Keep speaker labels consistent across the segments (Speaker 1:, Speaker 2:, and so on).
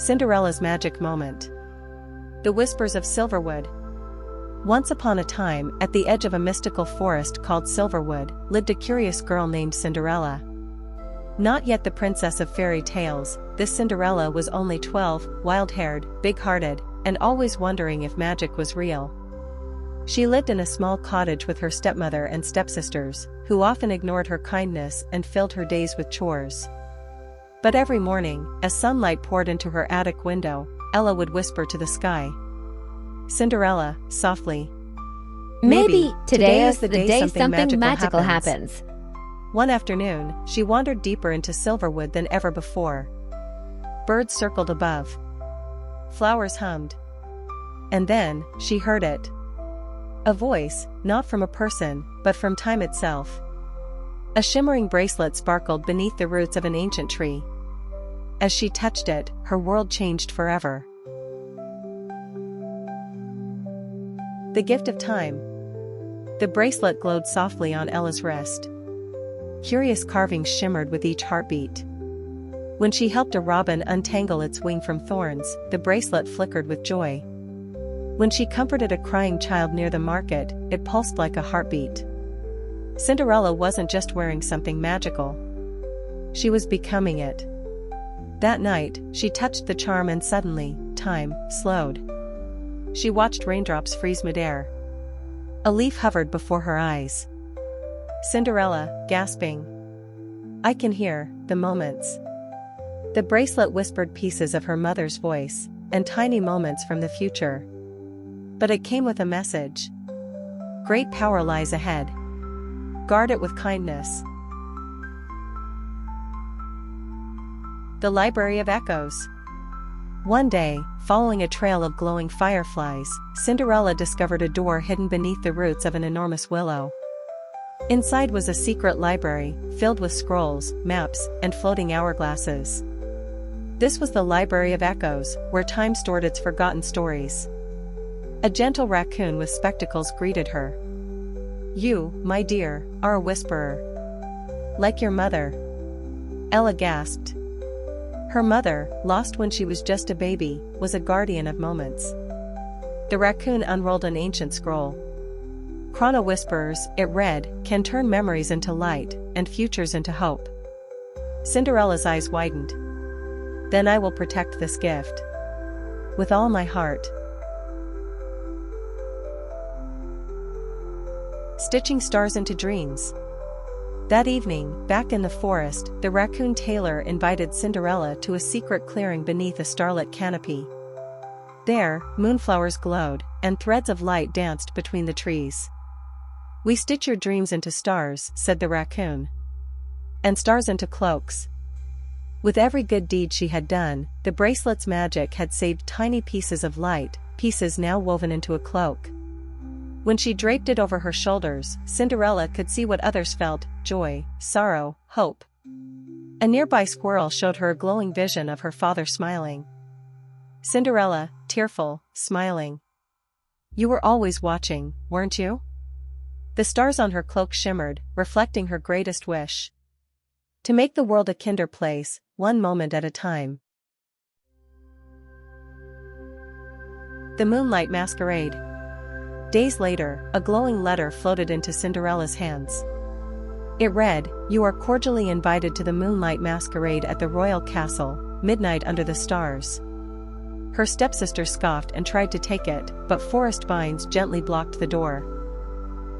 Speaker 1: Cinderella's magic moment. The whispers of Silverwood. Once upon a time, at the edge of a mystical forest called Silverwood, lived a curious girl named Cinderella. Not yet the princess of fairy tales, this Cinderella was only 12, wild-haired, big-hearted, and always wondering if magic was real. She lived in a small cottage with her stepmother and stepsisters, who often ignored her kindness and filled her days with chores. But every morning, as sunlight poured into her attic window, Ella would whisper to the sky, "Cinderella, softly.
Speaker 2: Maybe today is the day something magical happens."
Speaker 1: One afternoon, she wandered deeper into Silverwood than ever before. Birds circled above. Flowers hummed. And then, she heard it. A voice, not from a person, but from time itself. A shimmering bracelet sparkled beneath the roots of an ancient tree. As she touched it, her world changed forever. The gift of time. The bracelet glowed softly on Ella's wrist. Curious carvings shimmered with each heartbeat. When she helped a robin untangle its wing from thorns, the bracelet flickered with joy. When she comforted a crying child near the market, it pulsed like a heartbeat. Cinderella wasn't just wearing something magical. She was becoming it. That night, she touched the charm and suddenly, time slowed. She watched raindrops freeze midair. A leaf hovered before her eyes. Cinderella, gasping. "I can hear the moments." The bracelet whispered pieces of her mother's voice, and tiny moments from the future. But it came with a message. Great power lies ahead. Guard it with kindness. The Library of Echoes. One day, following a trail of glowing fireflies, Cinderella discovered a door hidden beneath the roots of an enormous willow. Inside was a secret library, filled with scrolls, maps, and floating hourglasses. This was the Library of Echoes, where time stored its forgotten stories. A gentle raccoon with spectacles greeted her. "You, my dear, are a whisperer. Like your mother." Ella gasped. Her mother, lost when she was just a baby, was a guardian of moments. The raccoon unrolled an ancient scroll. "Chrono Whisperers," it read, "can turn memories into light, and futures into hope." Cinderella's eyes widened. "Then I will protect this gift. With all my heart." Stitching stars into dreams. That evening, back in the forest, the raccoon tailor invited Cinderella to a secret clearing beneath a starlit canopy. There, moonflowers glowed, and threads of light danced between the trees. "We stitch your dreams into stars," said the raccoon. "And stars into cloaks." With every good deed she had done, the bracelet's magic had saved tiny pieces of light, pieces now woven into a cloak. When she draped it over her shoulders, Cinderella could see what others felt: joy, sorrow, hope. A nearby squirrel showed her a glowing vision of her father smiling. Cinderella, tearful, smiling. "You were always watching, weren't you?" The stars on her cloak shimmered, reflecting her greatest wish. To make the world a kinder place, one moment at a time. The Moonlight Masquerade. Days later, a glowing letter floated into Cinderella's hands. It read, "You are cordially invited to the Moonlight Masquerade at the royal castle, midnight under the stars." Her stepsister scoffed and tried to take it, but forest vines gently blocked the door.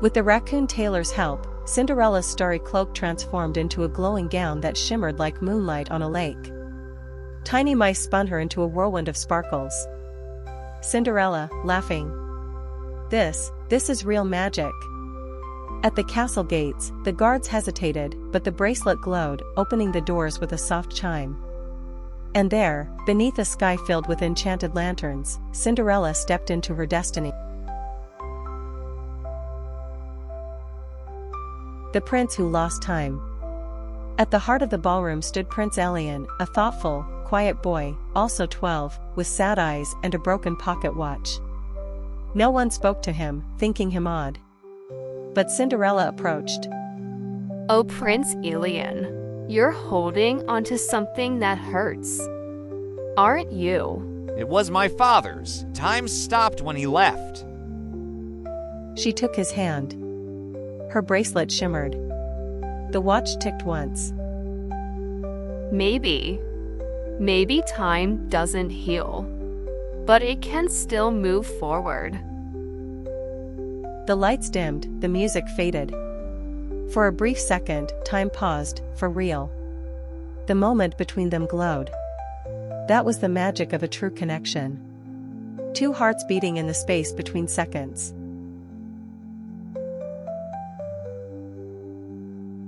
Speaker 1: With the raccoon tailor's help, Cinderella's starry cloak transformed into a glowing gown that shimmered like moonlight on a lake. Tiny mice spun her into a whirlwind of sparkles. Cinderella, laughing. This is real magic." At the castle gates, the guards hesitated, but the bracelet glowed, opening the doors with a soft chime. And there, beneath a sky filled with enchanted lanterns, Cinderella stepped into her destiny. The Prince Who Lost Time. At the heart of the ballroom stood Prince Elian, a thoughtful, quiet boy, also 12, with sad eyes and a broken pocket watch. No one spoke to him, thinking him odd. But Cinderella approached.
Speaker 2: "Oh, Prince Elian, you're holding onto something that hurts." Aren't you?
Speaker 3: It was my father's. Time stopped when he left.
Speaker 1: She took his hand. Her bracelet shimmered. The watch ticked once.
Speaker 2: Maybe time doesn't heal, but it can still move forward.
Speaker 1: The lights dimmed, the music faded. For a brief second, time paused, for real. The moment between them glowed. That was the magic of a true connection. Two hearts beating in the space between seconds.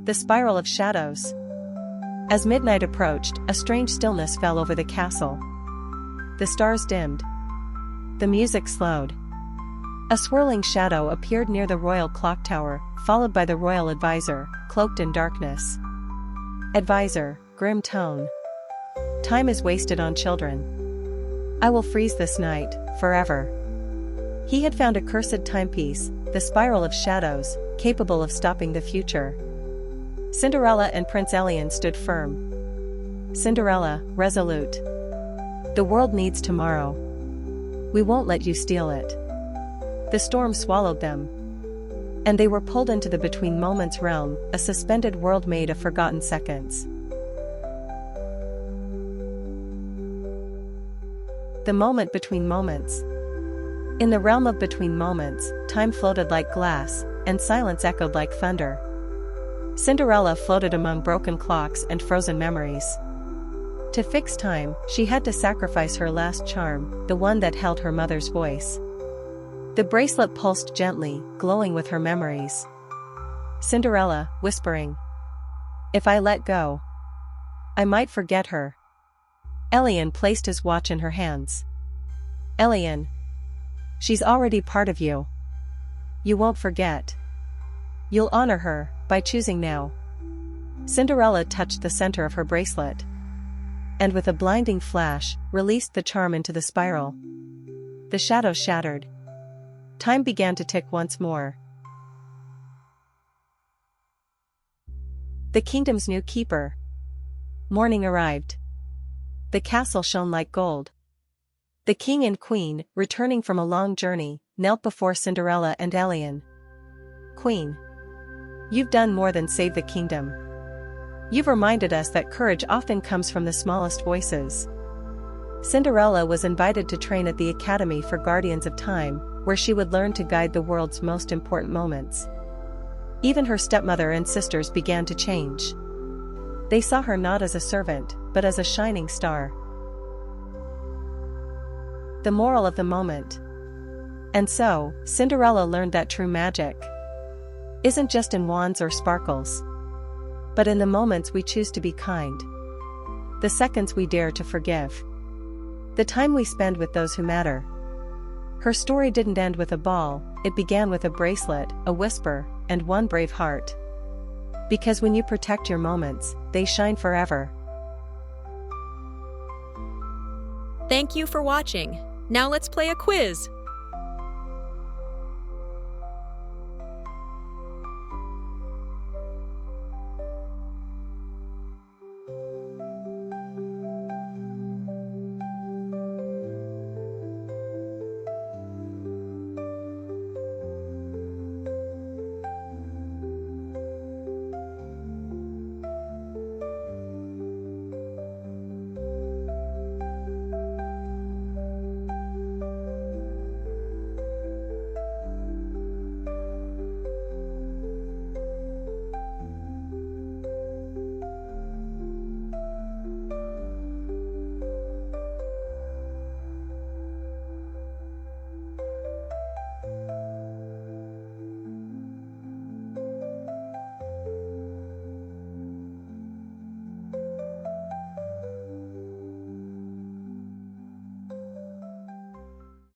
Speaker 1: The spiral of shadows. As midnight approached, a strange stillness fell over the castle. The stars dimmed. The music slowed. A swirling shadow appeared near the royal clock tower, followed by the royal advisor, cloaked in darkness. Advisor, grim tone. Time is wasted on children. I will freeze this night, forever. He had found a cursed timepiece, the spiral of shadows, capable of stopping the future. Cinderella and Prince Elian stood firm. Cinderella, resolute. The world needs tomorrow. We won't let you steal it. The storm swallowed them. And they were pulled into the between moments realm, a suspended world made of forgotten seconds. The moment between moments. In the realm of between moments, time floated like glass, and silence echoed like thunder. Cinderella floated among broken clocks and frozen memories. To fix time, she had to sacrifice her last charm, the one that held her mother's voice. The bracelet pulsed gently, glowing with her memories. Cinderella, whispering, "If I let go, I might forget her." Elian placed his watch in her hands. "Elian, she's already part of you. You won't forget. You'll honor her, by choosing now." Cinderella touched the center of her bracelet. And with a blinding flash, released the charm into the spiral. The shadows shattered. Time began to tick once more. The kingdom's new keeper. Morning arrived. The castle shone like gold. The king and queen, returning from a long journey, knelt before Cinderella and Elian. "Queen, you've done more than save the kingdom. You've reminded us that courage often comes from the smallest voices." Cinderella was invited to train at the Academy for Guardians of Time, where she would learn to guide the world's most important moments. Even her stepmother and sisters began to change. They saw her not as a servant, but as a shining star. The moral of the moment. And so, Cinderella learned that true magic isn't just in wands or sparkles, but in the moments we choose to be kind, the seconds we dare to forgive, the time we spend with those who matter. Her story didn't end with a ball, it began with a bracelet, a whisper, and one brave heart. Because when you protect your moments, they shine forever.
Speaker 4: Thank you for watching. Now let's play a quiz.